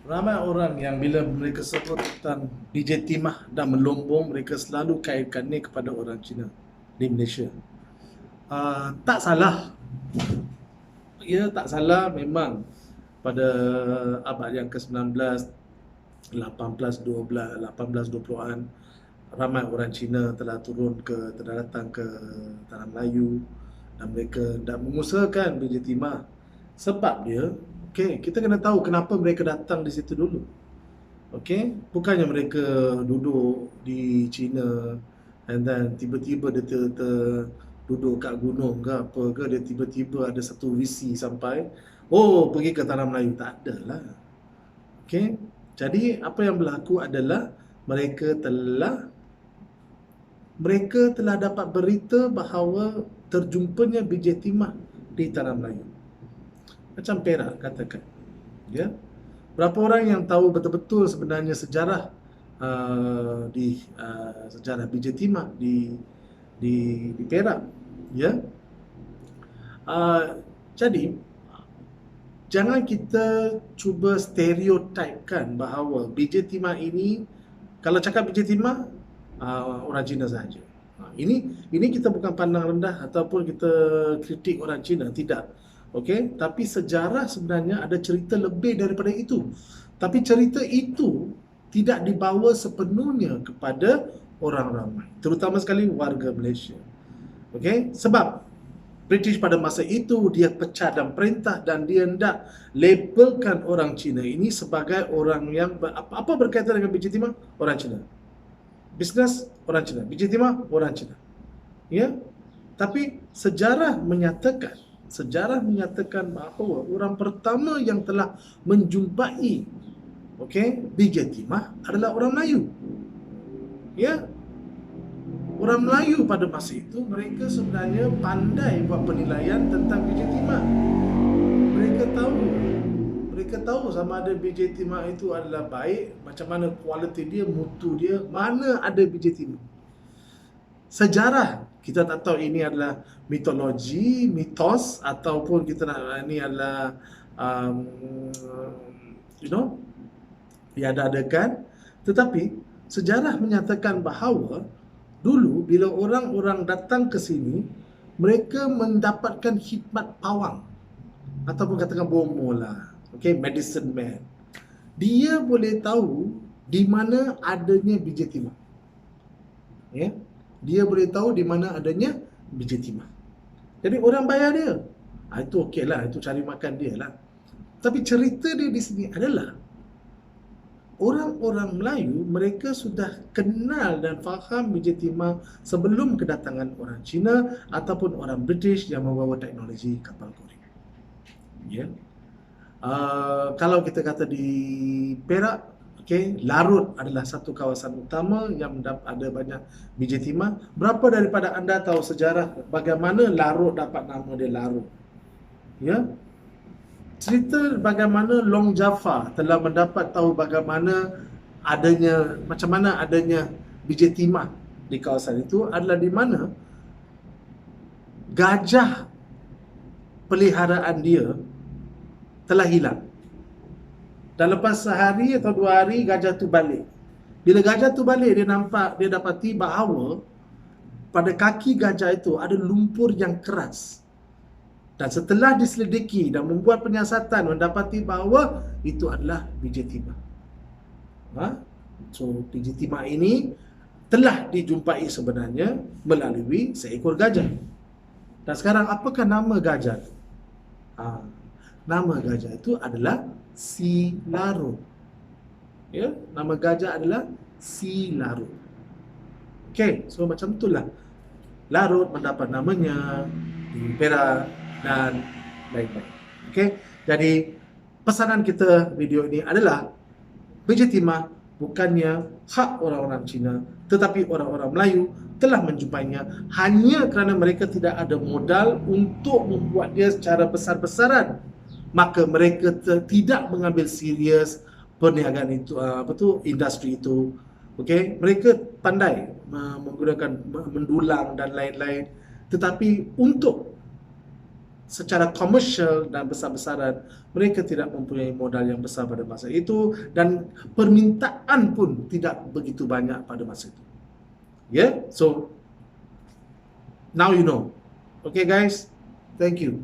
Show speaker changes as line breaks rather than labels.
Ramai orang yang bila mereka sebut tentang DJ Timah dan melombong, mereka selalu kaitkannya kepada orang Cina di Malaysia. Tak salah, ya tak salah memang pada abad yang ke-19, 18, 12, 18, 20-an, ramai orang Cina telah datang ke Tanah Melayu dan mereka hendak mengusahakan DJ Timah. Sebab dia, kita kena tahu kenapa mereka datang di situ dulu. Bukannya mereka duduk di China and then tiba-tiba dia duduk kat gunung ke apa ke, dia tiba-tiba ada satu visi sampai, oh pergi ke Tanah Melayu. Tak ada lah. Jadi apa yang berlaku adalah mereka telah dapat berita bahawa terjumpanya BJ Timah di Tanah Melayu. Macam Perak katakan, ya. Berapa orang yang tahu betul-betul sebenarnya sejarah sejarah BJ Timah di Perak, ya. Jadi jangan kita cuba stereotipkan bahawa BJ Timah ini, kalau cakap BJ Timah, orang Cina sahaja. Ini kita bukan pandang rendah ataupun kita kritik orang Cina, tidak. Tapi sejarah sebenarnya ada cerita lebih daripada itu. Tapi cerita itu tidak dibawa sepenuhnya kepada orang ramai, terutama sekali warga Malaysia. Sebab British pada masa itu dia pecah dan perintah dan dia hendak labelkan orang Cina ini sebagai orang yang apa berkaitan dengan BJ Timah, orang Cina. Bisnes, orang Cina. BJ Timah, orang Cina. Ya. Tapi sejarah menyatakan bahawa orang pertama yang telah menjumpai BJ Timah adalah orang Melayu. Ya. Orang Melayu pada masa itu, mereka sebenarnya pandai buat penilaian tentang BJ Timah. Mereka tahu sama ada BJ Timah itu adalah baik, macam mana kualiti dia, mutu dia, mana ada BJ Timah. Sejarah, kita tak tahu ini adalah mitologi, mitos, ataupun kita nak ini adalah diada-adakan. Tetapi sejarah menyatakan bahawa dulu bila orang-orang datang ke sini, mereka mendapatkan khidmat pawang ataupun katakan bomo lah, medicine man. Dia boleh tahu di mana adanya BJ Timah. Dia boleh tahu di mana adanya BJ Timah. Jadi orang bayar dia. Itu okey lah, itu cari makan dia lah. Tapi cerita dia di sini adalah orang-orang Melayu, mereka sudah kenal dan faham BJ Timah sebelum kedatangan orang Cina ataupun orang British yang membawa teknologi kapal goreng. Ya. Kalau kita kata di Perak, Larut adalah satu kawasan utama yang ada banyak BJ Timah. Berapa daripada anda tahu sejarah bagaimana Larut dapat nama dia Larut? Ya. Cerita bagaimana Long Jafar telah mendapat tahu macam mana adanya BJ Timah di kawasan itu adalah di mana gajah peliharaan dia telah hilang. Dan lepas sehari atau 2 hari, gajah tu balik. Bila gajah tu balik, dia dapati bahawa pada kaki gajah itu ada lumpur yang keras. Dan setelah diselidiki dan membuat penyiasatan, mendapati bahawa itu adalah BJ Timah. So, BJ Timah ini telah dijumpai sebenarnya melalui seekor gajah. Dan sekarang apakah nama gajah itu? Nama gajah itu adalah Si Larut. Ya, nama gajah adalah Si Larut. So macam itulah Larut mendapat namanya di Perak dan lain-lain. Jadi pesanan kita video ini adalah BJ Timah bukannya hak orang-orang Cina, tetapi orang-orang Melayu telah menjumpainya hanya kerana mereka tidak ada modal untuk membuat dia secara besar-besaran. Maka mereka tidak mengambil serius perniagaan itu, industri itu. Mereka pandai menggunakan mendulang dan lain-lain, tetapi untuk secara komersial dan besar-besaran, mereka tidak mempunyai modal yang besar pada masa itu dan permintaan pun tidak begitu banyak pada masa itu. Yeah, so now you know. Okay guys, thank you.